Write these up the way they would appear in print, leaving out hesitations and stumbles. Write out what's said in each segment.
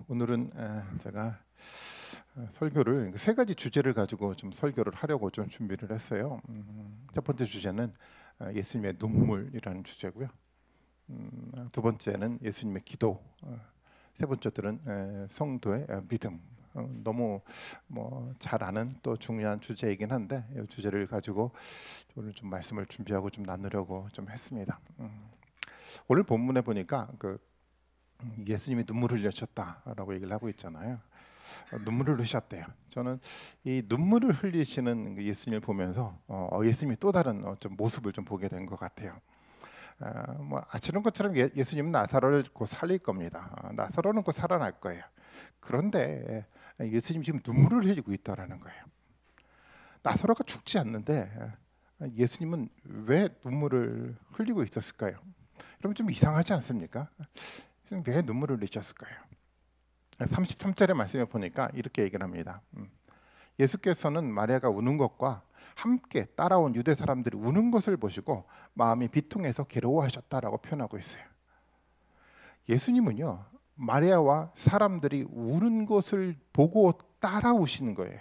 오늘은 제가 설교를 세 가지 주제를 가지고 좀 설교를 하려고 좀 준비를 했어요. 첫 번째 주제는 예수님의 눈물이라는 주제고요. 두 번째는 예수님의 기도, 세 번째들은 성도의 믿음. 너무 잘 아는 또 중요한 주제이긴 한데 이 주제를 가지고 오늘 좀 말씀을 준비하고 좀 나누려고 좀 했습니다. 오늘 본문에 보니까 예수님이 눈물을 흘리셨다라고 얘기를 하고 있잖아요. 눈물을 흘리셨대요. 저는 이 눈물을 흘리시는 예수님을 보면서 예수님이 또 다른 좀 모습을 좀 보게 된 것 같아요. 아시는 것처럼 예수님은 나사로를 곧 살릴 겁니다. 나사로는 곧 살아날 거예요. 그런데 예수님이 지금 눈물을 흘리고 있다라는 거예요. 나사로가 죽지 않는데 예수님은 왜 눈물을 흘리고 있었을까요? 그럼 좀 이상하지 않습니까? 왜 눈물을 흘리셨을까요? 33절의 말씀에 보니까 이렇게 얘기를 합니다. 예수께서는 마리아가 우는 것과 함께 따라온 유대 사람들이 우는 것을 보시고 마음이 비통해서 괴로워하셨다라고 표현하고 있어요. 예수님은요, 마리아와 사람들이 우는 것을 보고 따라오시는 거예요.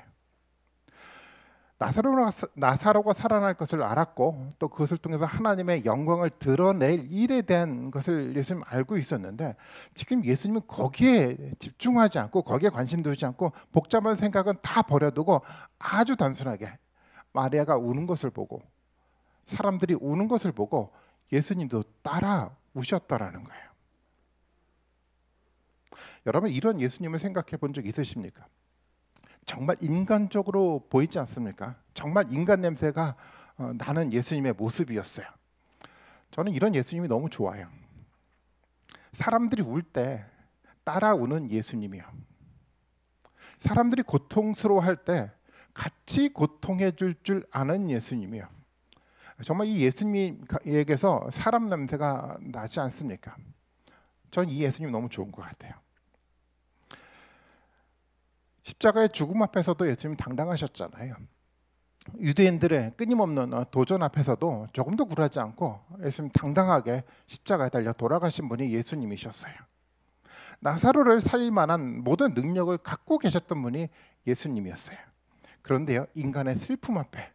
나사로가 살아날 것을 알았고 또 그것을 통해서 하나님의 영광을 드러낼 일에 대한 것을 예수님 알고 있었는데 지금 예수님은 거기에 집중하지 않고 거기에 관심 두지 않고 복잡한 생각은 다 버려두고 아주 단순하게 마리아가 우는 것을 보고 사람들이 우는 것을 보고 예수님도 따라 우셨다라는 거예요. 여러분, 이런 예수님을 생각해 본 적 있으십니까? 정말 인간적으로 보이지 않습니까? 정말 인간 냄새가 나는 예수님의 모습이었어요. 저는 이런 예수님이 너무 좋아요. 사람들이 울 때 따라 우는 예수님이요. 사람들이 고통스러워할 때 같이 고통해 줄 아는 예수님이요. 정말 이 예수님에게서 사람 냄새가 나지 않습니까? 전 이 예수님 너무 좋은 것 같아요. 십자가의 죽음 앞에서도 예수님 당당하셨잖아요. 유대인들의 끊임없는 도전 앞에서도 조금도 굴하지 않고 예수님 당당하게 십자가에 달려 돌아가신 분이 예수님이셨어요. 나사로를 살릴 만한 모든 능력을 갖고 계셨던 분이 예수님이었어요. 그런데요, 인간의 슬픔 앞에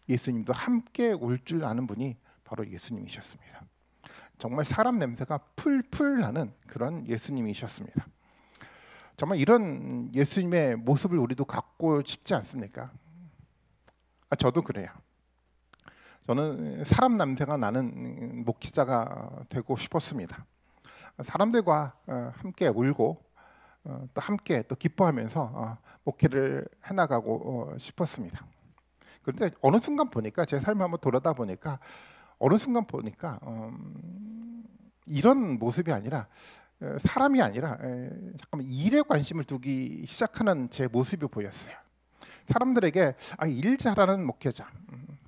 예수님도 함께 울 줄 아는 분이 바로 예수님이셨습니다. 정말 사람 냄새가 풀풀 나는 그런 예수님이셨습니다. 정말 이런 예수님의 모습을 우리도 갖고 싶지 않습니까? 저도 그래요. 저는 사람 냄새가 나는 목회자가 되고 싶었습니다. 사람들과 함께 울고 또 함께 또 기뻐하면서 목회를 해나가고 싶었습니다. 그런데 어느 순간 보니까 제 삶을 한번 돌아다 보니까 어느 순간 보니까 이런 모습이 아니라 사람이 아니라 잠깐만 일에 관심을 두기 시작하는 제 모습이 보였어요. 사람들에게 일 잘하는 목회자,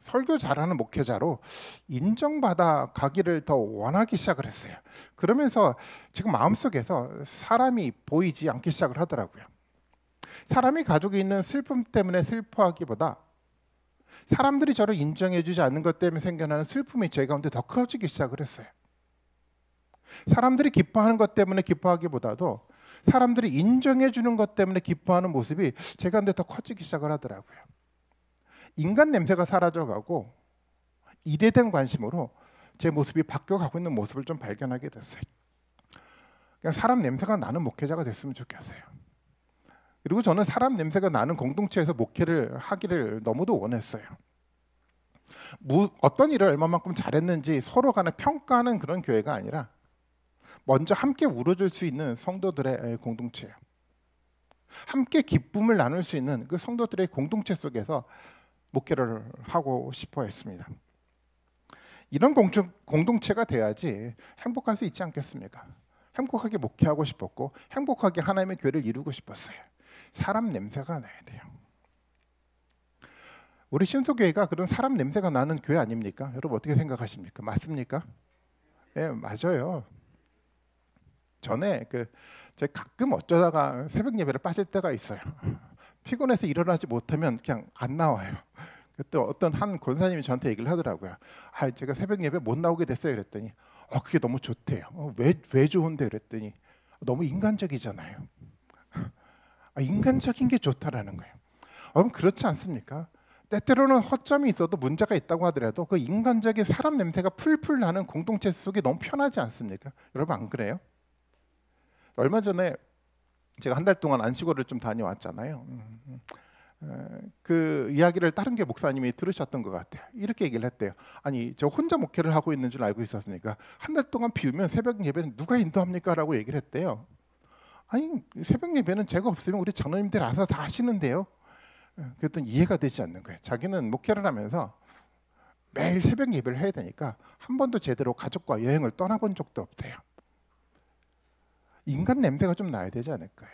설교 잘하는 목회자로 인정받아 가기를 더 원하기 시작을 했어요. 그러면서 지금 마음속에서 사람이 보이지 않기 시작을 하더라고요. 사람이 가지고 있는 슬픔 때문에 슬퍼하기보다 사람들이 저를 인정해주지 않는 것 때문에 생겨나는 슬픔이 제 가운데 더 커지기 시작을 했어요. 사람들이 기뻐하는 것 때문에 기뻐하기보다도 사람들이 인정해 주는 것 때문에 기뻐하는 모습이 제 가운데 더 커지기 시작을 하더라고요. 인간 냄새가 사라져가고 일에 대한 관심으로 제 모습이 바뀌어가고 있는 모습을 좀 발견하게 됐어요. 그냥 사람 냄새가 나는 목회자가 됐으면 좋겠어요. 그리고 저는 사람 냄새가 나는 공동체에서 목회를 하기를 너무도 원했어요. 어떤 일을 얼마만큼 잘했는지 서로 간에 평가하는 그런 교회가 아니라 먼저 함께 울어줄 수 있는 성도들의 공동체예요. 함께 기쁨을 나눌 수 있는 그 성도들의 공동체 속에서 목회를 하고 싶어 했습니다. 이런 공동체가 돼야지 행복할 수 있지 않겠습니까? 행복하게 목회하고 싶었고 행복하게 하나님의 교회를 이루고 싶었어요. 사람 냄새가 나야 돼요. 우리 신소교회가 그런 사람 냄새가 나는 교회 아닙니까? 여러분 어떻게 생각하십니까? 맞습니까? 네, 맞아요. 전에 제가 가끔 어쩌다가 새벽 예배를 빠질 때가 있어요. 피곤해서 일어나지 못하면 그냥 안 나와요. 그때 어떤 한 권사님이 저한테 얘기를 하더라고요. 제가 새벽 예배 못 나오게 됐어요. 그랬더니 그게 너무 좋대요. 왜 좋은데? 그랬더니 너무 인간적이잖아요. 인간적인 게 좋다라는 거예요. 여러분 그렇지 않습니까? 때때로는 허점이 있어도 문제가 있다고 하더라도 그 인간적인 사람 냄새가 풀풀 나는 공동체 속에 너무 편하지 않습니까? 여러분 안 그래요? 얼마 전에 제가 한 달 동안 안식월을 좀 다녀왔잖아요. 그 이야기를 다른 교 목사님이 들으셨던 것 같아요. 이렇게 얘기를 했대요. 아니 저 혼자 목회를 하고 있는 줄 알고 있었으니까 한 달 동안 비우면 새벽 예배는 누가 인도합니까? 라고 얘기를 했대요. 아니 새벽 예배는 제가 없으면 우리 장로님들 알아서 다 하시는데요. 그랬더니 이해가 되지 않는 거예요. 자기는 목회를 하면서 매일 새벽 예배를 해야 되니까 한 번도 제대로 가족과 여행을 떠나본 적도 없대요. 인간 냄새가 좀 나야 되지 않을까요?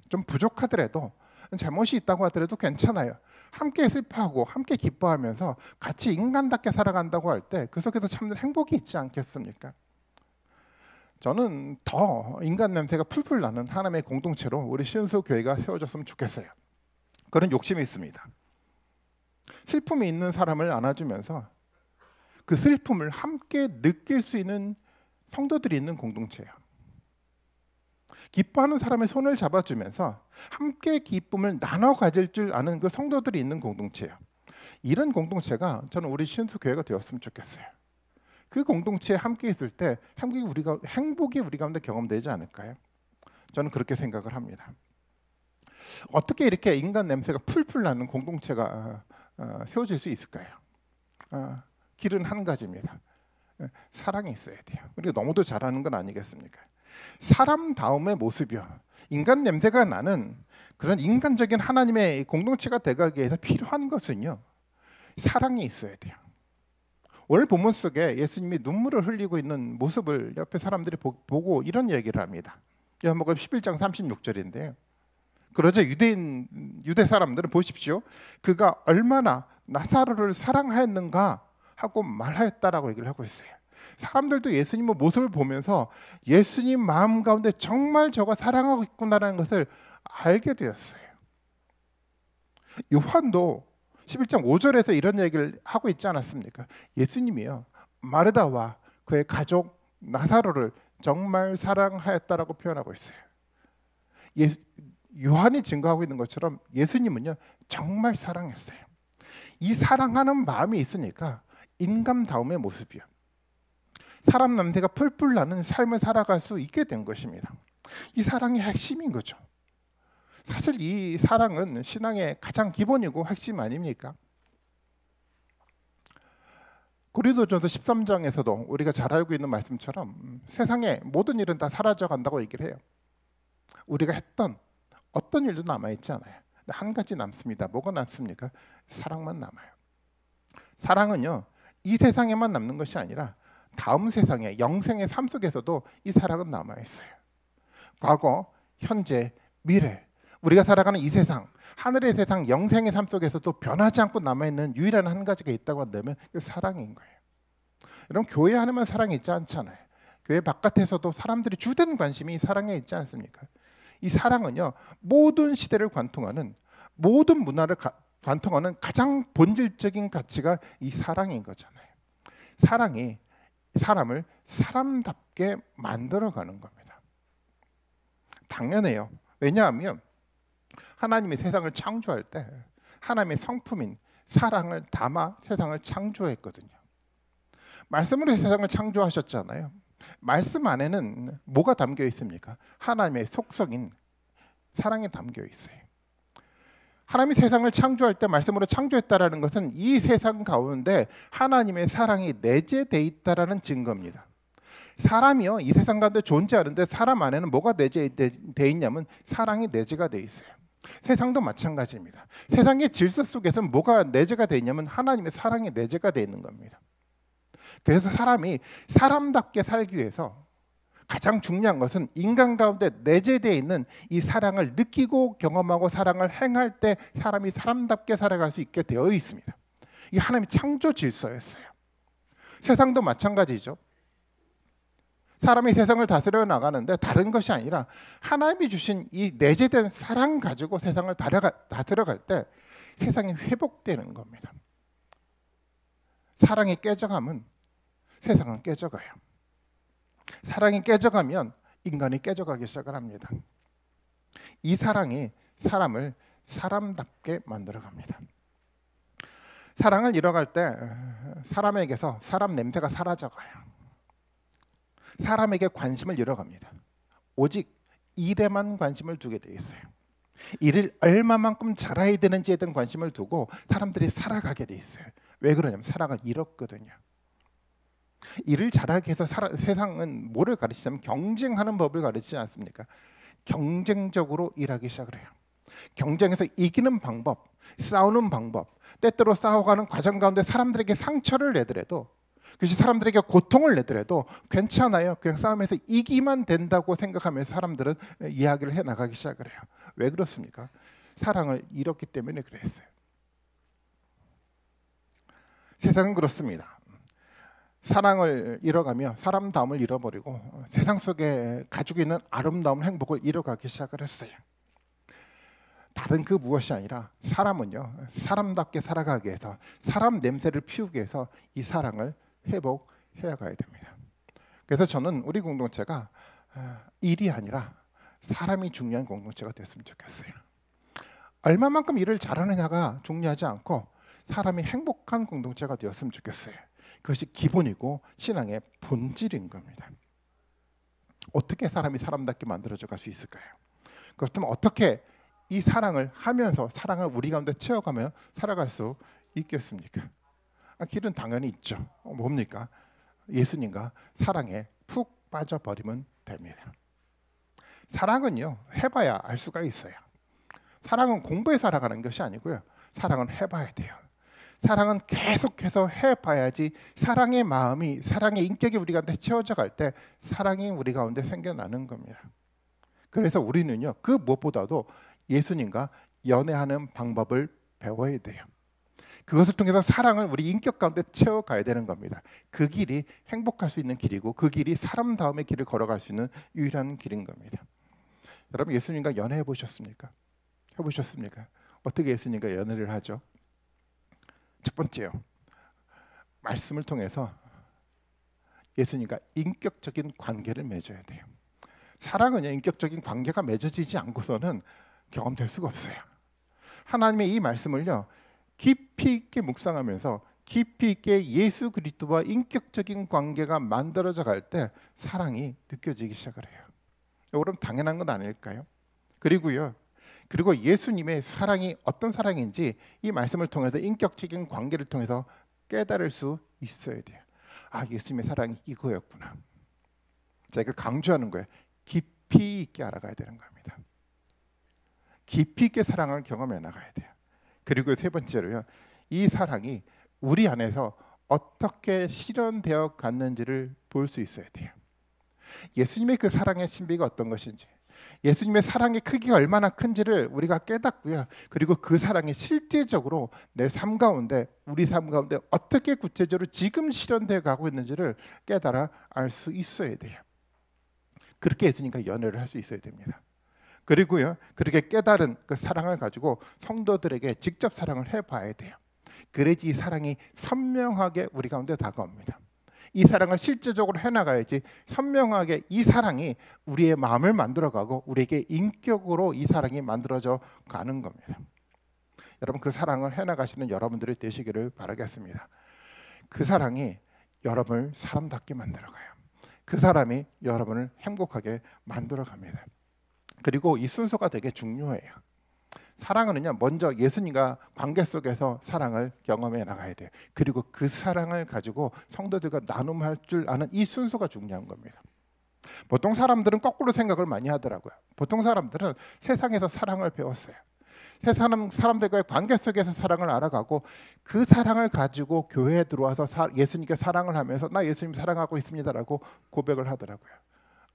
좀 부족하더라도 잘못이 있다고 하더라도 괜찮아요. 함께 슬퍼하고 함께 기뻐하면서 같이 인간답게 살아간다고 할 때 그 속에서 참는 행복이 있지 않겠습니까? 저는 더 인간 냄새가 풀풀 나는 하나님의 공동체로 우리 신수 교회가 세워졌으면 좋겠어요. 그런 욕심이 있습니다. 슬픔이 있는 사람을 안아주면서 그 슬픔을 함께 느낄 수 있는 성도들이 있는 공동체예요. 기뻐하는 사람의 손을 잡아주면서 함께 기쁨을 나눠 가질 줄 아는 그 성도들이 있는 공동체예요. 이런 공동체가 저는 우리 신수교회가 되었으면 좋겠어요. 그 공동체에 함께 있을 때 행복이 우리 가운데 경험되지 않을까요? 저는 그렇게 생각을 합니다. 어떻게 이렇게 인간 냄새가 풀풀 나는 공동체가 세워질 수 있을까요? 길은 한 가지입니다. 사랑이 있어야 돼요. 우리가 너무도 잘하는 건 아니겠습니까? 사람다움의 모습이요. 인간 냄새가 나는 그런 인간적인 하나님의 공동체가 되기 위해서 필요한 것은요. 사랑이 있어야 돼요. 오늘 본문 속에 예수님이 눈물을 흘리고 있는 모습을 옆에 사람들이 보고 이런 얘기를 합니다. 요한복음 11장 36절인데요. 그러자 유대 사람들은 보십시오. 그가 얼마나 나사로를 사랑하였는가 하고 말하였다라고 얘기를 하고 있어요. 사람들도 예수님의 모습을 보면서 예수님 마음 가운데 정말 저가 사랑하고 있구나라는 것을 알게 되었어요. 요한도 11장 5절에서 이런 얘기를 하고 있지 않았습니까? 예수님이요 마르다와 그의 가족 나사로를 정말 사랑하였다라고 표현하고 있어요. 요한이 증거하고 있는 것처럼 예수님은요 정말 사랑했어요. 이 사랑하는 마음이 있으니까 인간다움의 모습이요. 사람 냄새가 풀풀 나는 삶을 살아갈 수 있게 된 것입니다. 이 사랑이 핵심인 거죠. 사실 이 사랑은 신앙의 가장 기본이고 핵심 아닙니까? 고린도전서 13장에서도 우리가 잘 알고 있는 말씀처럼 세상의 모든 일은 다 사라져 간다고 얘기를 해요. 우리가 했던 어떤 일도 남아있지 않아요. 근데 한 가지 남습니다. 뭐가 남습니까? 사랑만 남아요. 사랑은요 이 세상에만 남는 것이 아니라 다음 세상에 영생의 삶 속에서도 이 사랑은 남아있어요. 과거, 현재, 미래 우리가 살아가는 이 세상, 하늘의 세상, 영생의 삶 속에서도 변하지 않고 남아있는 유일한 한 가지가 있다고 한다면 그 사랑인 거예요. 여러분 교회 안에만 사랑이 있지 않잖아요. 교회 바깥에서도 사람들이 주된 관심이 사랑에 있지 않습니까? 이 사랑은요 모든 시대를 관통하는 모든 문화를 관통하는 가장 본질적인 가치가 이 사랑인 거잖아요. 사랑이 사람을 사람답게 만들어가는 겁니다. 당연해요. 왜냐하면 하나님이 세상을 창조할 때 하나님의 성품인 사랑을 담아 세상을 창조했거든요. 말씀으로 세상을 창조하셨잖아요. 말씀 안에는 뭐가 담겨 있습니까? 하나님의 속성인 사랑이 담겨 있어요. 하나님이 세상을 창조할 때 말씀으로 창조했다라는 것은 이 세상 가운데 하나님의 사랑이 내재되어 있다라는 증거입니다. 사람이요 이 세상 가운데 존재하는데 사람 안에는 뭐가 내재되어 있냐면 사랑이 내재가 되어 있어요. 세상도 마찬가지입니다. 세상의 질서 속에서는 뭐가 내재가 되어 있냐면 하나님의 사랑이 내재가 되어 있는 겁니다. 그래서 사람이 사람답게 살기 위해서 가장 중요한 것은 인간 가운데 내재되어 있는 이 사랑을 느끼고 경험하고 사랑을 행할 때 사람이 사람답게 살아갈 수 있게 되어 있습니다. 이게 하나님의 창조 질서였어요. 세상도 마찬가지죠. 사람이 세상을 다스려 나가는데 다른 것이 아니라 하나님이 주신 이 내재된 사랑 가지고 세상을 다스려갈 때 세상이 회복되는 겁니다. 사랑이 깨져가면 세상은 깨져가요. 사랑이 깨져가면 인간이 깨져가기 시작을 합니다. 이 사랑이 사람을 사람답게 만들어갑니다. 사랑을 잃어갈 때 사람에게서 사람 냄새가 사라져가요. 사람에게 관심을 잃어갑니다. 오직 일에만 관심을 두게 돼 있어요. 일을 얼마만큼 잘해야 되는지에 대한 관심을 두고 사람들이 살아가게 돼 있어요. 왜 그러냐면 사랑을 잃었거든요. 일을 잘하기 위해서 세상은 뭐를 가르치냐면 경쟁하는 법을 가르치지 않습니까? 경쟁적으로 일하기 시작을 해요. 경쟁에서 이기는 방법, 싸우는 방법, 때때로 싸워가는 과정 가운데 사람들에게 상처를 내더라도, 그것이 사람들에게 고통을 내더라도 괜찮아요. 그냥 싸움에서 이기만 된다고 생각하면서 사람들은 이야기를 해나가기 시작을 해요. 왜 그렇습니까? 사랑을 잃었기 때문에 그랬어요. 세상은 그렇습니다. 사랑을 잃어가며 사람다움을 잃어버리고 세상 속에 가지고 있는 아름다운 행복을 잃어가기 시작을 했어요. 다른 그 무엇이 아니라 사람은요, 사람답게 살아가기 위해서, 사람 냄새를 피우기 위해서 이 사랑을 회복해야 가야 됩니다. 그래서 저는 우리 공동체가 일이 아니라 사람이 중요한 공동체가 됐으면 좋겠어요. 얼마만큼 일을 잘하느냐가 중요하지 않고 사람이 행복한 공동체가 되었으면 좋겠어요. 그것이 기본이고 신앙의 본질인 겁니다. 어떻게 사람이 사람답게 만들어져 갈 수 있을까요? 그렇다면 어떻게 이 사랑을 하면서 사랑을 우리 가운데 채워가며 살아갈 수 있겠습니까? 길은 당연히 있죠. 뭡니까? 예수님과 사랑에 푹 빠져버리면 됩니다. 사랑은요, 해봐야 알 수가 있어요. 사랑은 공부해서 알아가는 것이 아니고요, 사랑은 해봐야 돼요. 사랑은 계속해서 해봐야지 사랑의 마음이, 사랑의 인격이 우리 가운데 채워져 갈 때 사랑이 우리 가운데 생겨나는 겁니다. 그래서 우리는요, 그 무엇보다도 예수님과 연애하는 방법을 배워야 돼요. 그것을 통해서 사랑을 우리 인격 가운데 채워가야 되는 겁니다. 그 길이 행복할 수 있는 길이고 그 길이 사람다움의 길을 걸어갈 수 있는 유일한 길인 겁니다. 여러분, 예수님과 연애해 보셨습니까? 해보셨습니까? 어떻게 예수님과 연애를 하죠? 첫 번째요, 말씀을 통해서 예수님과 인격적인 관계를 맺어야 돼요. 사랑은요, 인격적인 관계가 맺어지지 않고서는 경험될 수가 없어요. 하나님의 이 말씀을요, 깊이 있게 묵상하면서 깊이 있게 예수 그리스도와 인격적인 관계가 만들어져 갈 때 사랑이 느껴지기 시작을 해요. 여러분, 당연한 건 아닐까요? 그리고 예수님의 사랑이 어떤 사랑인지 이 말씀을 통해서 인격적인 관계를 통해서 깨달을 수 있어야 돼요. 아, 예수님의 사랑이 이거였구나. 제가 강조하는 거예요. 깊이 있게 알아가야 되는 겁니다. 깊이 있게 사랑을 경험해 나가야 돼요. 그리고 세 번째로요, 이 사랑이 우리 안에서 어떻게 실현되어 갔는지를 볼 수 있어야 돼요. 예수님의 그 사랑의 신비가 어떤 것인지, 예수님의 사랑의 크기가 얼마나 큰지를 우리가 깨닫고요, 그리고 그 사랑이 실제적으로 내 삶 가운데, 우리 삶 가운데 어떻게 구체적으로 지금 실현되어 가고 있는지를 깨달아 알 수 있어야 돼요. 그렇게 예수님과 연애를 할 수 있어야 됩니다. 그리고요, 그렇게 깨달은 그 사랑을 가지고 성도들에게 직접 사랑을 해봐야 돼요. 그래야지 이 사랑이 선명하게 우리 가운데 다가옵니다. 이 사랑을 실제적으로 해나가야지 선명하게 이 사랑이 우리의 마음을 만들어가고 우리에게 인격으로 이 사랑이 만들어져 가는 겁니다. 여러분, 그 사랑을 해나가시는 여러분들이 되시기를 바라겠습니다. 그 사랑이 여러분을 사람답게 만들어가요. 그 사람이 여러분을 행복하게 만들어갑니다. 그리고 이 순서가 되게 중요해요. 사랑은요, 먼저 예수님과 관계 속에서 사랑을 경험해 나가야 돼요. 그리고 그 사랑을 가지고 성도들과 나눔할 줄 아는 이 순서가 중요한 겁니다. 보통 사람들은 거꾸로 생각을 많이 하더라고요. 보통 사람들은 세상에서 사랑을 배웠어요. 세상 사람들과의 관계 속에서 사랑을 알아가고 그 사랑을 가지고 교회에 들어와서 예수님께 사랑을 하면서 나 예수님 사랑하고 있습니다라고 고백을 하더라고요.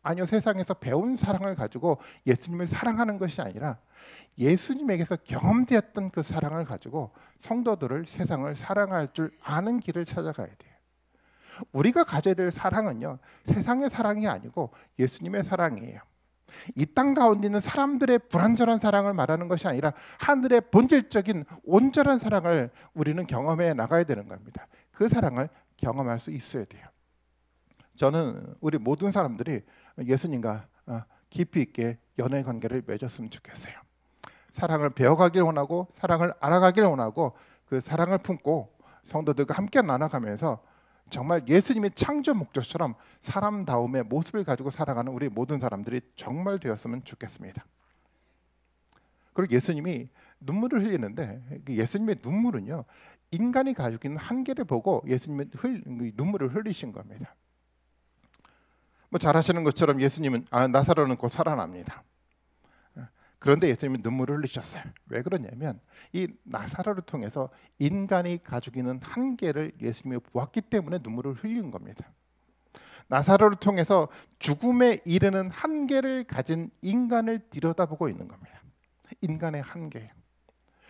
아니요, 세상에서 배운 사랑을 가지고 예수님을 사랑하는 것이 아니라 예수님에게서 경험되었던 그 사랑을 가지고 성도들을, 세상을 사랑할 줄 아는 길을 찾아가야 돼요. 우리가 가져야 될 사랑은요, 세상의 사랑이 아니고 예수님의 사랑이에요. 이 땅 가운데 있는 사람들의 불완전한 사랑을 말하는 것이 아니라 하늘의 본질적인 온전한 사랑을 우리는 경험해 나가야 되는 겁니다. 그 사랑을 경험할 수 있어야 돼요. 저는 우리 모든 사람들이 예수님과 깊이 있게 연애 관계를 맺었으면 좋겠어요. 사랑을 배워가길 원하고 사랑을 알아가길 원하고 그 사랑을 품고 성도들과 함께 나눠가면서 정말 예수님의 창조 목적처럼 사람다움의 모습을 가지고 살아가는 우리 모든 사람들이 정말 되었으면 좋겠습니다. 그리고 예수님이 눈물을 흘리는데 예수님의 눈물은요, 인간이 가지고 있는 한계를 보고 예수님의 눈물을 흘리신 겁니다. 뭐 잘 아시는 것처럼 예수님은 나사로는 곧 살아납니다. 그런데 예수님이 눈물을 흘리셨어요. 왜 그러냐면 이 나사로를 통해서 인간이 가지고 있는 한계를 예수님이 보았기 때문에 눈물을 흘린 겁니다. 나사로를 통해서 죽음에 이르는 한계를 가진 인간을 들여다보고 있는 겁니다. 인간의 한계,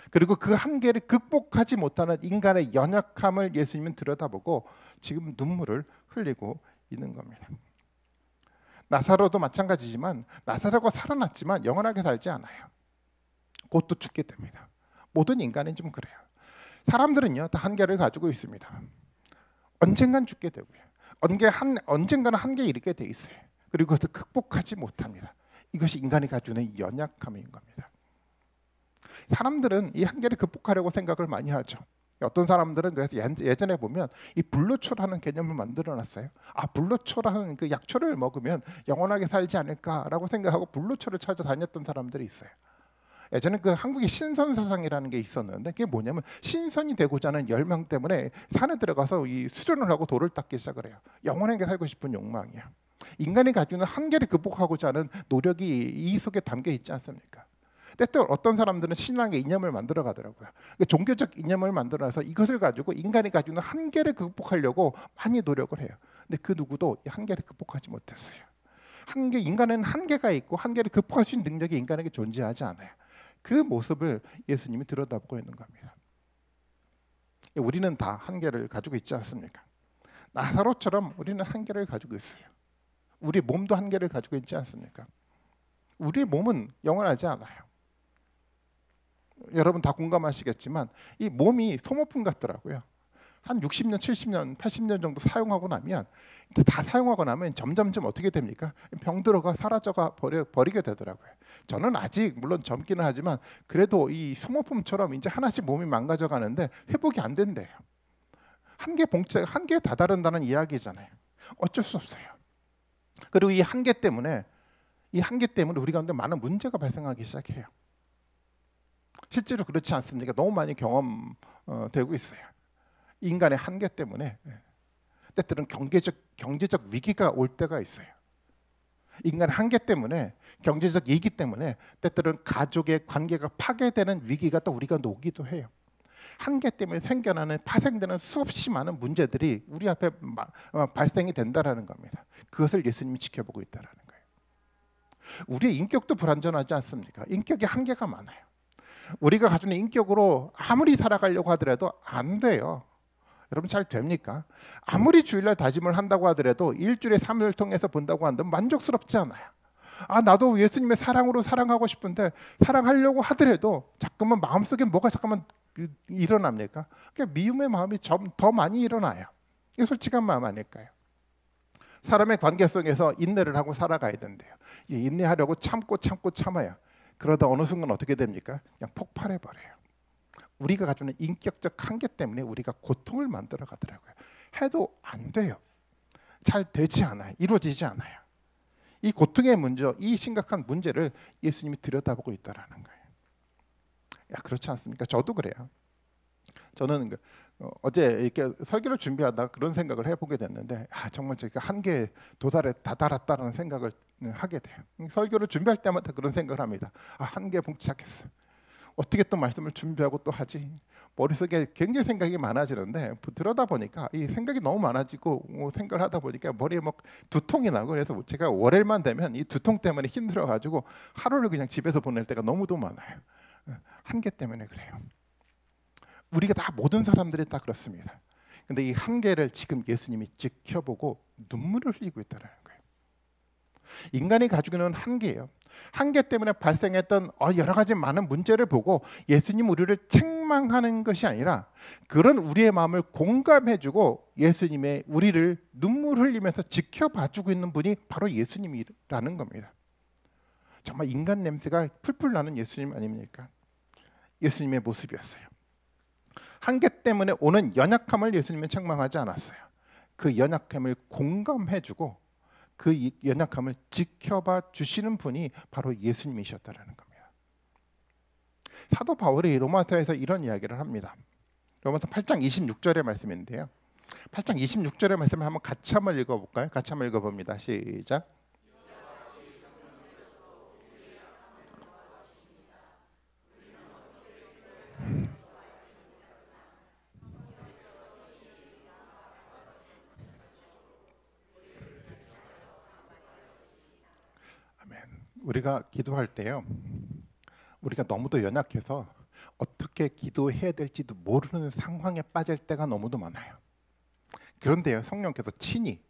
그리고 그 한계를 극복하지 못하는 인간의 연약함을 예수님은 들여다보고 지금 눈물을 흘리고 있는 겁니다. 나사로도 마찬가지지만 나사로가 살아났지만 영원하게 살지 않아요. 곧 또 죽게 됩니다. 모든 인간은 좀 그래요. 사람들은요 다 한계를 가지고 있습니다. 언젠간 죽게 되고요. 언젠가는 한계에 이르게 돼 있어요. 그리고 그것을 극복하지 못합니다. 이것이 인간이 가지고 있는 연약함인 겁니다. 사람들은 이 한계를 극복하려고 생각을 많이 하죠. 어떤 사람들은 그래서 예전에 보면 이 불로초라는 개념을 만들어놨어요. 불로초라는 그 약초를 먹으면 영원하게 살지 않을까라고 생각하고 불로초를 찾아다녔던 사람들이 있어요. 예전에 그 한국의 신선사상이라는 게 있었는데 그게 뭐냐면 신선이 되고자 하는 열망 때문에 산에 들어가서 이 수련을 하고 돌을 닦기 시작을 해요. 영원하게 살고 싶은 욕망이야. 인간이 가지고 있는 한계를 극복하고자 하는 노력이 이 속에 담겨 있지 않습니까? 때때로 어떤 사람들은 신앙의 이념을 만들어 가더라고요. 종교적 이념을 만들어서 이것을 가지고 인간이 가지고 있는 한계를 극복하려고 많이 노력을 해요. 근데 그 누구도 이 한계를 극복하지 못했어요. 인간은 한계가 있고 한계를 극복할 수 있는 능력이 인간에게 존재하지 않아요. 그 모습을 예수님이 들여다보고 있는 겁니다. 우리는 다 한계를 가지고 있지 않습니까? 나사로처럼 우리는 한계를 가지고 있어요. 우리 몸도 한계를 가지고 있지 않습니까? 우리 몸은 영원하지 않아요. 여러분 다 공감하시겠지만 이 몸이 소모품 같더라고요. 한 60년, 70년, 80년 정도 사용하고 나면 다 사용하고 나면 점점점 어떻게 됩니까? 병들어가 사라져가 버리게 되더라고요. 저는 아직 물론 젊기는 하지만 그래도 이 소모품처럼 이제 하나씩 몸이 망가져 가는데 회복이 안 된대요. 한계에 다다른다는 이야기잖아요. 어쩔 수 없어요. 그리고 이 한계 때문에 우리 가운데 많은 문제가 발생하기 시작해요. 실제로 그렇지 않습니까? 너무 많이 경험되고 있어요. 인간의 한계 때문에 때때로는 경제적 위기가 올 때가 있어요. 인간의 한계 때문에, 경제적 이기 때문에 때때로는 가족의 관계가 파괴되는 위기가 또 우리 가운데 오기도 해요. 한계 때문에 생겨나는 파생되는 수없이 많은 문제들이 우리 앞에 발생이 된다라는 겁니다. 그것을 예수님이 지켜보고 있다라는 거예요. 우리의 인격도 불완전하지 않습니까? 인격에 한계가 많아요. 우리가 가지고 있는 인격으로 아무리 살아가려고 하더라도 안 돼요. 여러분 잘 됩니까? 아무리 주일날 다짐을 한다고 하더라도 일주일에 3일을 통해서 본다고 한다면 만족스럽지 않아요. 나도 예수님의 사랑으로 사랑하고 싶은데 사랑하려고 하더라도 자꾸만 마음속에 뭐가 잠깐만 일어납니까? 그러니까 미움의 마음이 더 많이 일어나요. 이게 솔직한 마음 아닐까요? 사람의 관계 속에서 인내를 하고 살아가야 된대요. 인내하려고 참아요. 그러다 어느 순간 어떻게 됩니까? 그냥 폭발해 버려요. 우리가 가지고 있는 인격적 한계 때문에 우리가 고통을 만들어 가더라고요. 해도 안 돼요. 잘 되지 않아요. 이루어지지 않아요. 이 고통의 문제, 이 심각한 문제를 예수님이 들여다보고 있다라는 거예요. 그렇지 않습니까? 저도 그래요. 저는 어제 이렇게 설교를 준비하다가 그런 생각을 해보게 됐는데 정말 제가 한계에 다다랐다는 생각을 하게 돼요. 설교를 준비할 때마다 그런 생각을 합니다. 한계에 봉착했어. 어떻게 또 말씀을 준비하고 또 하지? 머릿속에 굉장히 생각이 많아지는데 들여다 보니까 이 생각이 너무 많아지고 생각을 하다 보니까 머리에 막 두통이 나고 그래서 제가 월요일만 되면 이 두통 때문에 힘들어가지고 하루를 그냥 집에서 보낼 때가 너무도 많아요. 한계 때문에 그래요. 우리가 다 모든 사람들이 다 그렇습니다. 근데 이 한계를 지금 예수님이 지켜보고 눈물을 흘리고 있다는 거예요. 인간이 가지고 있는 한계예요. 한계 때문에 발생했던 여러 가지 많은 문제를 보고 예수님 우리를 책망하는 것이 아니라 그런 우리의 마음을 공감해주고 예수님의 우리를 눈물 흘리면서 지켜봐주고 있는 분이 바로 예수님이라는 겁니다. 정말 인간 냄새가 풀풀 나는 예수님 아닙니까? 예수님의 모습이었어요. 한계 때문에 오는 연약함을 예수님은 책망하지 않았어요. 그 연약함을 공감해주고 그 연약함을 지켜봐 주시는 분이 바로 예수님이셨다라는 겁니다. 사도 바울이 로마서에서 이런 이야기를 합니다. 로마서 8장 26절의 말씀인데요. 8장 26절의 말씀을 같이 한번 읽어볼까요? 같이 한번 읽어봅니다. 시작. 아멘. 우리가 기도할 때요, 우리가 너무도 연약해서 어떻게 기도해야 될지도 모르는 상황에 빠질 때가 너무도 많아요. 그런데요, 성령께서 친히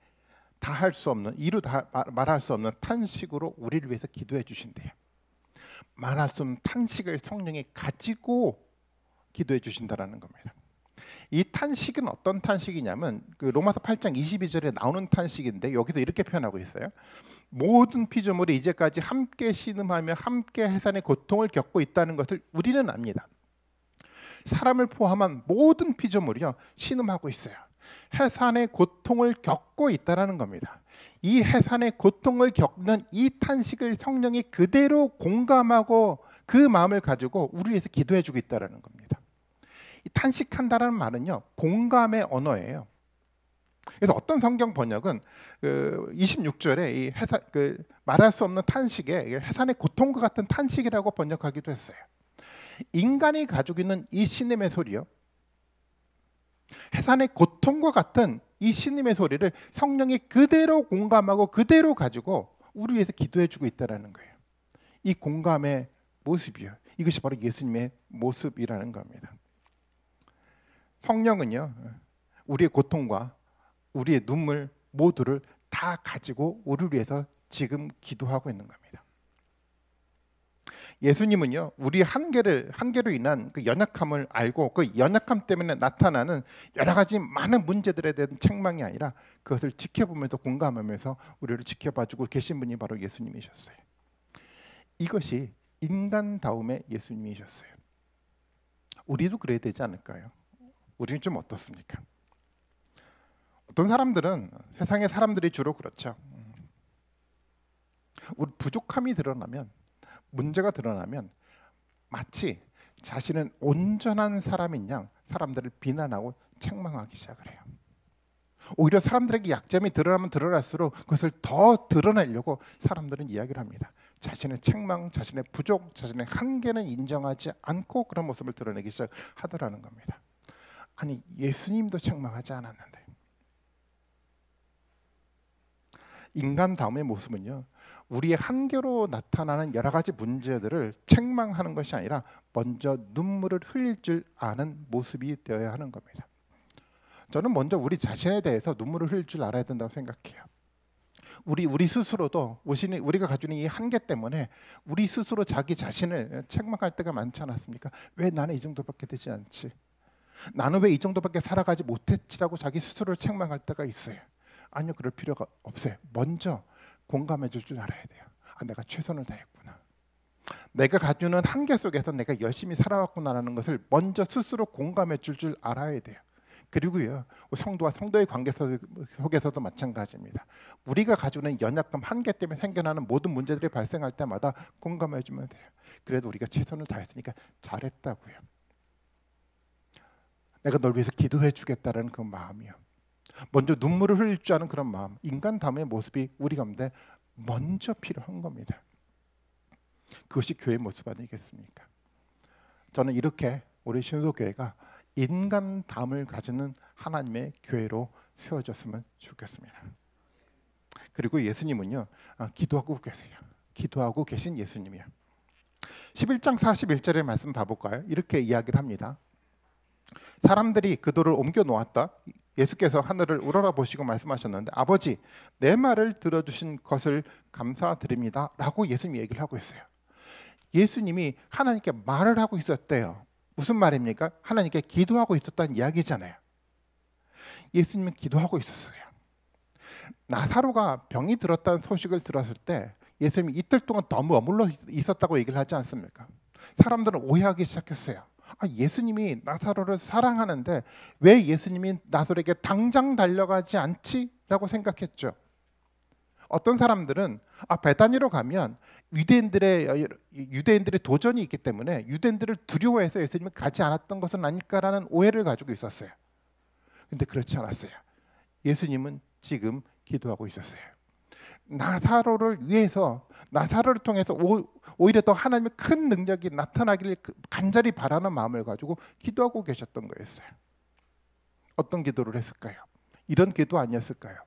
다 할 수 없는, 이루 다 말할 수 없는 탄식으로 우리를 위해서 기도해 주신대요. 말할 수 없는 탄식을 성령이 가지고 기도해 주신다라는 겁니다. 이 탄식은 어떤 탄식이냐면 그 로마서 8장 22절에 나오는 탄식인데, 여기서 이렇게 표현하고 있어요. 모든 피조물이 이제까지 함께 신음하며 함께 해산의 고통을 겪고 있다는 것을 우리는 압니다. 사람을 포함한 모든 피조물이요, 신음하고 있어요. 해산의 고통을 겪고 있다는 겁니다. 이 해산의 고통을 겪는 이 탄식을 성령이 그대로 공감하고 그 마음을 가지고 우리 위해서 기도해 주고 있다는 겁니다. 이 탄식한다는 말은요, 공감의 언어예요. 그래서 어떤 성경 번역은 26절에 이 말할 수 없는 탄식에 해산의 고통과 같은 탄식이라고 번역하기도 했어요. 인간이 가지고 있는 이 신음의 소리요, 해산의 고통과 같은 이 신음의 소리를 성령이 그대로 공감하고 그대로 가지고 우리 위해서 기도해 주고 있다는 거예요. 이 공감의 모습이요, 이것이 바로 예수님의 모습이라는 겁니다. 성령은요, 우리의 고통과 우리의 눈물 모두를 다 가지고 우리를 위해서 지금 기도하고 있는 겁니다. 예수님은요, 우리 한계로 인한 그 연약함을 알고 그 연약함 때문에 나타나는 여러 가지 많은 문제들에 대한 책망이 아니라 그것을 지켜보면서 공감하면서 우리를 지켜봐주고 계신 분이 바로 예수님이셨어요. 이것이 인간다움의 예수님이셨어요. 우리도 그래야 되지 않을까요? 우리는 좀 어떻습니까? 어떤 사람들은, 세상의 사람들이 주로 그렇죠. 우리 부족함이 드러나면, 문제가 드러나면 마치 자신은 온전한 사람인 양 사람들을 비난하고 책망하기 시작을 해요. 오히려 사람들에게 약점이 드러나면 드러날수록 그것을 더 드러내려고 사람들은 이야기를 합니다. 자신의 책망, 자신의 부족, 자신의 한계는 인정하지 않고 그런 모습을 드러내기 시작하더라는 겁니다. 아니, 예수님도 책망하지 않았는데. 인간다움의 모습은요, 우리의 한계로 나타나는 여러 가지 문제들을 책망하는 것이 아니라 먼저 눈물을 흘릴 줄 아는 모습이 되어야 하는 겁니다. 저는 먼저 우리 자신에 대해서 눈물을 흘릴 줄 알아야 된다고 생각해요. 우리 스스로도 우리가 가지고 있는 이 한계 때문에 우리 스스로 자기 자신을 책망할 때가 많지 않았습니까? 왜 나는 이 정도밖에 되지 않지? 나는 왜 이 정도밖에 살아가지 못했지라고 자기 스스로를 책망할 때가 있어요. 아니요, 그럴 필요가 없어요. 먼저 공감해 줄 줄 알아야 돼요. 아, 내가 최선을 다했구나. 내가 가지고 있는 한계 속에서 내가 열심히 살아왔구나라는 것을 먼저 스스로 공감해 줄 알아야 돼요. 그리고요, 성도와 성도의 관계 속에서도 마찬가지입니다. 우리가 가지고 있는 연약감, 한계 때문에 생겨나는 모든 문제들이 발생할 때마다 공감해 주면 돼요. 그래도 우리가 최선을 다했으니까 잘했다고요. 내가 널 위해서 기도해 주겠다는 그 마음이요, 먼저 눈물을 흘릴 줄 아는 그런 마음, 인간다움의 모습이 우리 가운데 먼저 필요한 겁니다. 그것이 교회의 모습 아니겠습니까? 저는 이렇게 우리 신소교회가 인간다움을 가지는 하나님의 교회로 세워졌으면 좋겠습니다. 그리고 예수님은요, 기도하고 계세요. 기도하고 계신 예수님이요. 11장 41절의 말씀 봐볼까요? 이렇게 이야기를 합니다. 사람들이 그 돌을 옮겨 놓았다. 예수께서 하늘을 우러러 보시고 말씀하셨는데, 아버지, 내 말을 들어주신 것을 감사드립니다 라고 예수님이 얘기를 하고 있어요. 예수님이 하나님께 말을 하고 있었대요. 무슨 말입니까? 하나님께 기도하고 있었다는 이야기잖아요. 예수님은 기도하고 있었어요. 나사로가 병이 들었다는 소식을 들었을 때 예수님이 이틀 동안 너무 머물러 있었다고 얘기를 하지 않습니까? 사람들은 오해하기 시작했어요. 예수님이 나사로를 사랑하는데 왜 예수님이 나사로에게 당장 달려가지 않지? 라고 생각했죠. 어떤 사람들은 베다니로 가면 유대인들의 도전이 있기 때문에 유대인들을 두려워해서 예수님이 가지 않았던 것은 아닐까라는 오해를 가지고 있었어요. 근데 그렇지 않았어요. 예수님은 지금 기도하고 있었어요. 나사로를 위해서, 나사로를 통해서 오히려 더 하나님의 큰 능력이 나타나기를 간절히 바라는 마음을 가지고 기도하고 계셨던 거였어요. 어떤 기도를 했을까요? 이런 기도 아니었을까요?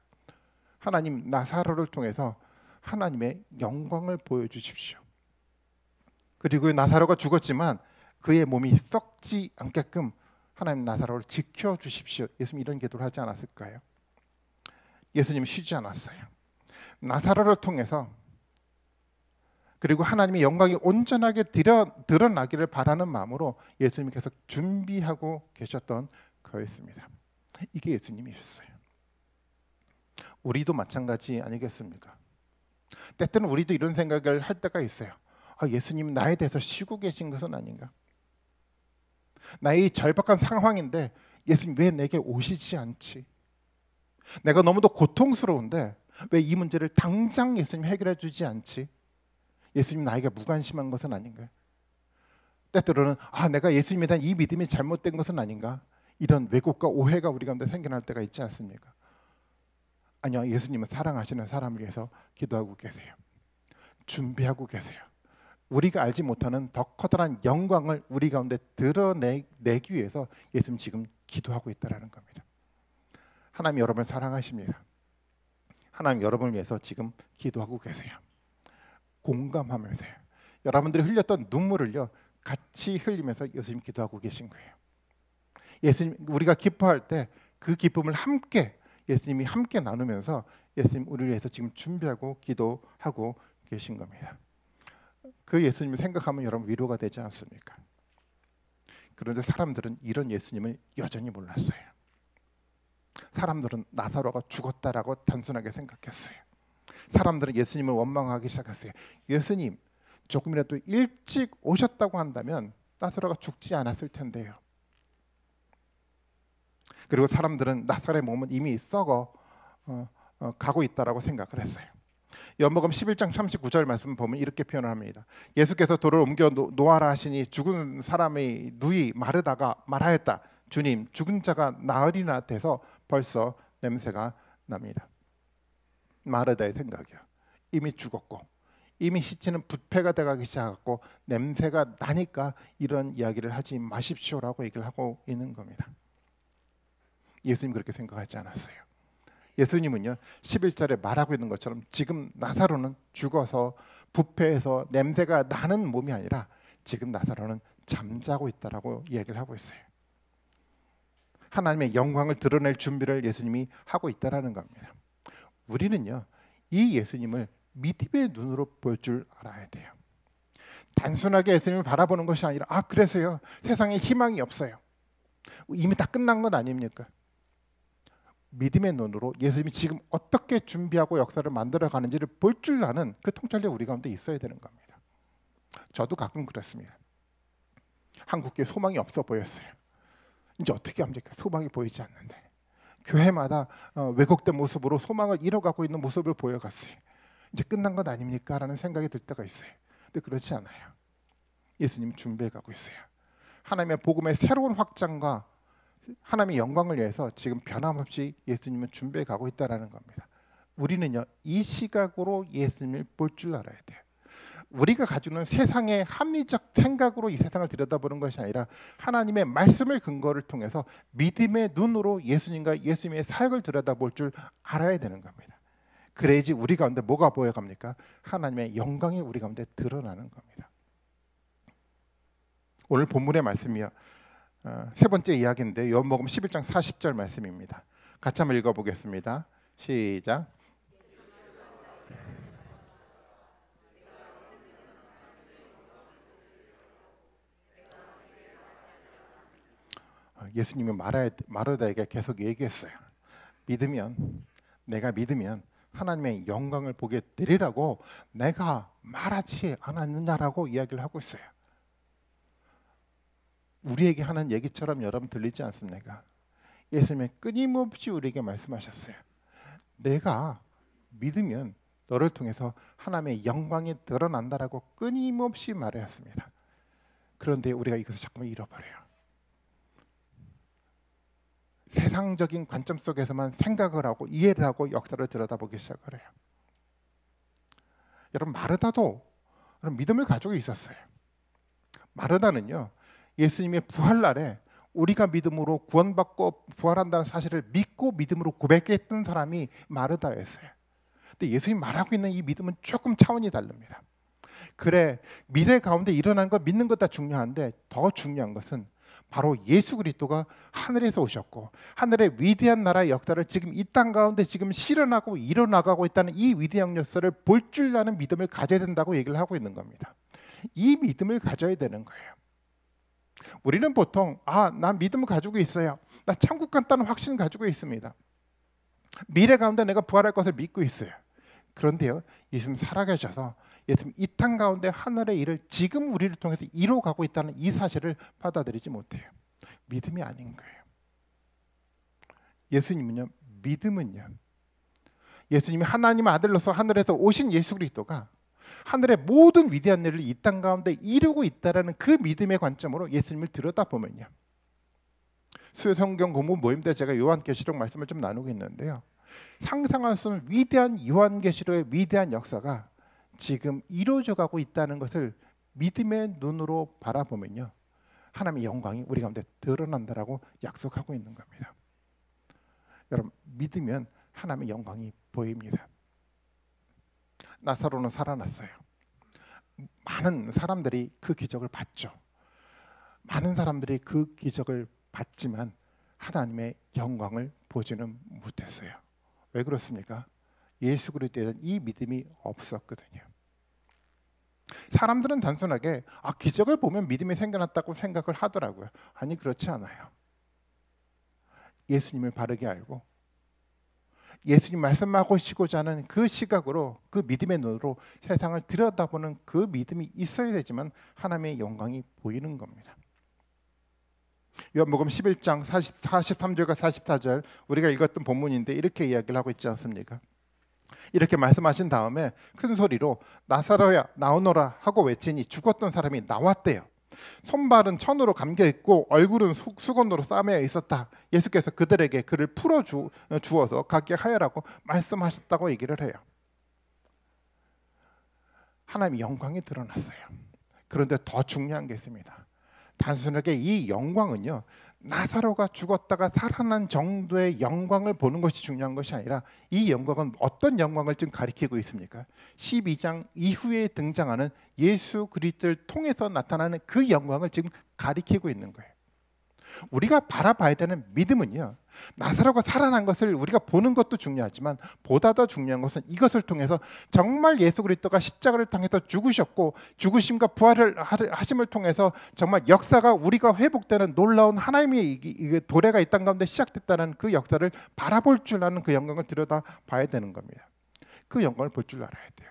하나님, 나사로를 통해서 하나님의 영광을 보여주십시오. 그리고 나사로가 죽었지만 그의 몸이 썩지 않게끔 하나님, 나사로를 지켜주십시오. 예수님 이런 기도를 하지 않았을까요? 예수님 쉬지 않았어요. 나사로를 통해서, 그리고 하나님의 영광이 온전하게 드러나기를 바라는 마음으로 예수님이 계속 준비하고 계셨던 거였습니다. 이게 예수님이셨어요. 우리도 마찬가지 아니겠습니까? 때때는 우리도 이런 생각을 할 때가 있어요. 예수님은 나에 대해서 쉬고 계신 것은 아닌가? 나의 절박한 상황인데 예수님 왜 내게 오시지 않지? 내가 너무도 고통스러운데 왜 이 문제를 당장 예수님 해결해 주지 않지? 예수님 나에게 무관심한 것은 아닌가? 때때로는 내가 예수님에 대한 이 믿음이 잘못된 것은 아닌가? 이런 왜곡과 오해가 우리 가운데 생겨날 때가 있지 않습니까? 아니요, 예수님은 사랑하시는 사람을 위해서 기도하고 계세요. 준비하고 계세요. 우리가 알지 못하는 더 커다란 영광을 우리 가운데 드러내기 위해서 예수님 지금 기도하고 있다는 겁니다. 하나님 여러분을 사랑하십니다. 하나님 여러분을 위해서 지금 기도하고 계세요. 공감하면서요. 여러분들이 흘렸던 눈물을요 같이 흘리면서 예수님 기도하고 계신 거예요. 예수님, 우리가 기뻐할 때 그 기쁨을 함께 예수님이 함께 나누면서 예수님 우리를 위해서 지금 준비하고 기도하고 계신 겁니다. 그 예수님을 생각하면 여러분 위로가 되지 않습니까? 그런데 사람들은 이런 예수님을 여전히 몰랐어요. 사람들은 나사로가 죽었다라고 단순하게 생각했어요. 사람들은 예수님을 원망하기 시작했어요. 예수님, 조금이라도 일찍 오셨다고 한다면 나사로가 죽지 않았을 텐데요. 그리고 사람들은 나사로의 몸은 이미 썩어 가고 있다라고 생각을 했어요. 요한복음 11장 39절 말씀 보면 이렇게 표현을 합니다. 예수께서 돌을 옮겨 놓아라 하시니 죽은 사람의 누이 마르다가 말하였다. 주님, 죽은 자가 나으리나 돼서 벌써 냄새가 납니다. 마르다의 생각이요. 이미 죽었고 이미 시체는 부패가 돼가기 시작했고 냄새가 나니까 이런 이야기를 하지 마십시오라고 얘기를 하고 있는 겁니다. 예수님 그렇게 생각하지 않았어요. 예수님은요 11절에 말하고 있는 것처럼 지금 나사로는 죽어서 부패해서 냄새가 나는 몸이 아니라 지금 나사로는 잠자고 있다라고 이야기를 하고 있어요. 하나님의 영광을 드러낼 준비를 예수님이 하고 있다라는 겁니다. 우리는요 이 예수님을 믿음의 눈으로 볼 줄 알아야 돼요. 단순하게 예수님을 바라보는 것이 아니라 그래서요 세상에 희망이 없어요. 이미 다 끝난 건 아닙니까? 믿음의 눈으로 예수님이 지금 어떻게 준비하고 역사를 만들어 가는지를 볼 줄 아는 그 통찰력 우리 가운데 있어야 되는 겁니다. 저도 가끔 그랬습니다. 한국교회 소망이 없어 보였어요. 이제 어떻게 합니까? 소망이 보이지 않는데 교회마다 왜곡된 모습으로 소망을 잃어가고 있는 모습을 보여갔어요. 이제 끝난 것 아닙니까? 라는 생각이 들 때가 있어요. 근데 그렇지 않아요. 예수님 준비해 가고 있어요. 하나님의 복음의 새로운 확장과 하나님의 영광을 위해서 지금 변함없이 예수님은 준비해 가고 있다는 겁니다. 우리는요 이 시각으로 예수님을 볼 줄 알아야 돼요. 우리가 가지고 있는 세상의 합리적 생각으로 이 세상을 들여다보는 것이 아니라 하나님의 말씀을 근거를 통해서 믿음의 눈으로 예수님과 예수님의 사역을 들여다볼 줄 알아야 되는 겁니다. 그래야지 우리 가운데 뭐가 보여갑니까? 하나님의 영광이 우리 가운데 드러나는 겁니다. 오늘 본문의 말씀이요 세 번째 이야기인데 요한복음 11장 40절 말씀입니다. 같이 한번 읽어보겠습니다. 시작. 예수님이 마르다에게 계속 얘기했어요. 내가 믿으면 하나님의 영광을 보게 되리라고 내가 말하지 않았느냐라고 이야기를 하고 있어요. 우리에게 하는 얘기처럼 여러분 들리지 않습니까? 예수님이 끊임없이 우리에게 말씀하셨어요. 내가 믿으면 너를 통해서 하나님의 영광이 드러난다라고 끊임없이 말하였습니다. 그런데 우리가 이것을 자꾸 잃어버려요. 세상적인 관점 속에서만 생각을 하고 이해를 하고 역사를 들여다보기 시작을 해요. 여러분, 마르다도 믿음을 가지고 있었어요. 마르다는요, 예수님의 부활날에 우리가 믿음으로 구원받고 부활한다는 사실을 믿고 믿음으로 고백했던 사람이 마르다였어요. 근데 예수님이 말하고 있는 이 믿음은 조금 차원이 다릅니다. 그래, 미래 가운데 일어나는 거 믿는 것 다 중요한데 더 중요한 것은 바로 예수 그리스도가 하늘에서 오셨고 하늘의 위대한 나라의 역사를 지금 이 땅 가운데 지금 실현하고 일어나가고 있다는 이 위대한 역사를 볼 줄 아는 믿음을 가져야 된다고 얘기를 하고 있는 겁니다. 이 믿음을 가져야 되는 거예요. 우리는 보통 난 믿음을 가지고 있어요. 나 천국 간다는 확신 가지고 있습니다. 미래 가운데 내가 부활할 것을 믿고 있어요. 그런데요, 예수님 살아계셔서 예수님 이 땅 가운데 하늘의 일을 지금 우리를 통해서 이루어가고 있다는 이 사실을 받아들이지 못해요. 믿음이 아닌 거예요. 예수님은요, 믿음은요, 예수님이 하나님의 아들로서 하늘에서 오신 예수 그리스도가 하늘의 모든 위대한 일을 이 땅 가운데 이루고 있다라는 그 믿음의 관점으로 예수님을 들여다보면요, 수요 성경 공부 모임 때 제가 요한계시록 말씀을 좀 나누고 있는데요, 상상할 수 없는 위대한 요한계시록의 위대한 역사가 지금 이루어져 가고 있다는 것을 믿음의 눈으로 바라보면요, 하나님의 영광이 우리 가운데 드러난다라고 약속하고 있는 겁니다. 여러분, 믿으면 하나님의 영광이 보입니다. 나사로는 살아났어요. 많은 사람들이 그 기적을 봤죠. 많은 사람들이 그 기적을 봤지만 하나님의 영광을 보지는 못했어요. 왜 그렇습니까? 예수 그리스도에 대한 이 믿음이 없었거든요. 사람들은 단순하게 기적을 보면 믿음이 생겨났다고 생각을 하더라고요. 아니, 그렇지 않아요. 예수님을 바르게 알고 예수님 말씀하시고자 하는 그 시각으로, 그 믿음의 눈으로 세상을 들여다보는 그 믿음이 있어야 되지만 하나님의 영광이 보이는 겁니다. 요한복음 11장 43절과 44절 우리가 읽었던 본문인데 이렇게 이야기를 하고 있지 않습니까? 이렇게 말씀하신 다음에 큰 소리로 나사로야 나오너라 하고 외치니 죽었던 사람이 나왔대요. 손발은 천으로 감겨있고 얼굴은 수건으로 싸매어 있었다. 예수께서 그들에게 그를 풀어주어서 가게 하여라고 말씀하셨다고 얘기를 해요. 하나님의 영광이 드러났어요. 그런데 더 중요한 게 있습니다. 단순하게 이 영광은요, 나사로가 죽었다가 살아난 정도의 영광을 보는 것이 중요한 것이 아니라 이 영광은 어떤 영광을 지금 가리키고 있습니까? 12장 이후에 등장하는 예수 그리스도를 통해서 나타나는 그 영광을 지금 가리키고 있는 거예요. 우리가 바라봐야 되는 믿음은요, 나사로가 살아난 것을 우리가 보는 것도 중요하지만 보다 더 중요한 것은 이것을 통해서 정말 예수 그리스도가 십자가를 통해서 죽으셨고 죽으심과 부활을 하심을 통해서 정말 역사가 우리가 회복되는 놀라운 하나님의 도래가 이 땅 가운데 시작됐다는 그 역사를 바라볼 줄 아는 그 영광을 들여다봐야 되는 겁니다. 그 영광을 볼 줄 알아야 돼요.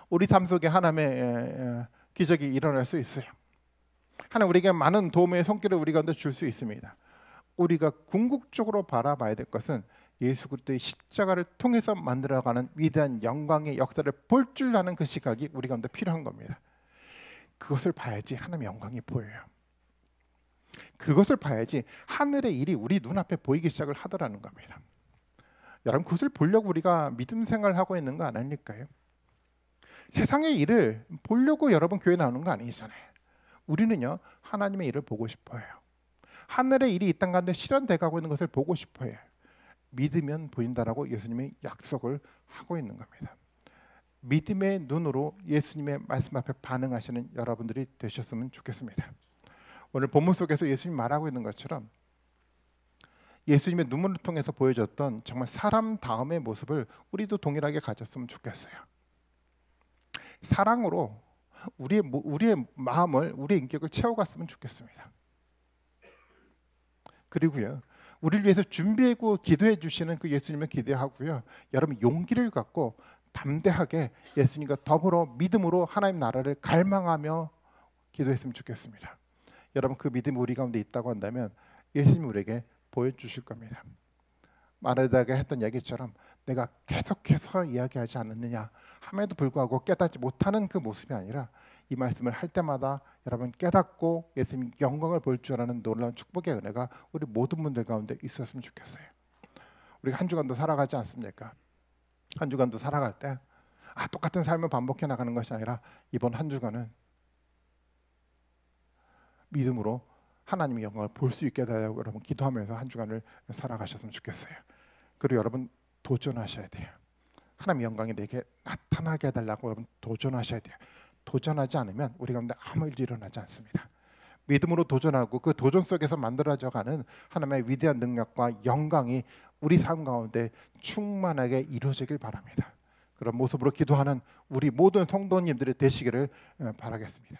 우리 삶 속에 하나님의 기적이 일어날 수 있어요. 하나님 우리에게 많은 도움의 손길을 우리 가운데 줄 수 있습니다. 우리가 궁극적으로 바라봐야 될 것은 예수 그리스도의 십자가를 통해서 만들어가는 위대한 영광의 역사를 볼 줄 아는 그 시각이 우리 가운데 필요한 겁니다. 그것을 봐야지 하나님의 영광이 보여요. 그것을 봐야지 하늘의 일이 우리 눈앞에 보이기 시작을 하더라는 겁니다. 여러분, 그것을 보려고 우리가 믿음 생활을 하고 있는 거 아닐까요? 세상의 일을 보려고 여러분 교회 나오는 거 아니잖아요. 우리는요, 하나님의 일을 보고 싶어요. 하늘의 일이 이 땅 가운데 실현돼 가고 있는 것을 보고 싶어요. 믿으면 보인다라고 예수님이 약속을 하고 있는 겁니다. 믿음의 눈으로 예수님의 말씀 앞에 반응하시는 여러분들이 되셨으면 좋겠습니다. 오늘 본문 속에서 예수님이 말하고 있는 것처럼 예수님의 눈물을 통해서 보여줬던 정말 사람 다음의 모습을 우리도 동일하게 가졌으면 좋겠어요. 사랑으로 우리의 마음을, 우리의 인격을 채워갔으면 좋겠습니다. 그리고요, 우리를 위해서 준비하고 기도해 주시는 그 예수님을 기대하고요. 여러분 용기를 갖고 담대하게 예수님과 더불어 믿음으로 하나님 나라를 갈망하며 기도했으면 좋겠습니다. 여러분 그 믿음이 우리 가운데 있다고 한다면 예수님이 우리에게 보여주실 겁니다. 마르다가 했던 얘기처럼 내가 계속해서 이야기하지 않았느냐 함에도 불구하고 깨닫지 못하는 그 모습이 아니라 이 말씀을 할 때마다 여러분 깨닫고 예수님 영광을 볼 줄 아는 놀라운 축복의 은혜가 우리 모든 분들 가운데 있었으면 좋겠어요. 우리가 한 주간도 살아가지 않습니까? 한 주간도 살아갈 때 똑같은 삶을 반복해 나가는 것이 아니라 이번 한 주간은 믿음으로 하나님의 영광을 볼 수 있게 되라고 여러분 기도하면서 한 주간을 살아가셨으면 좋겠어요. 그리고 여러분 도전하셔야 돼요. 하나님의 영광이 내게 나타나게 해달라고 여러분 도전하셔야 돼요. 도전하지 않으면 우리 가운데 아무 일도 일어나지 않습니다. 믿음으로 도전하고 그 도전 속에서 만들어져가는 하나님의 위대한 능력과 영광이 우리 삶 가운데 충만하게 이루어지길 바랍니다. 그런 모습으로 기도하는 우리 모든 성도님들이 되시기를 바라겠습니다.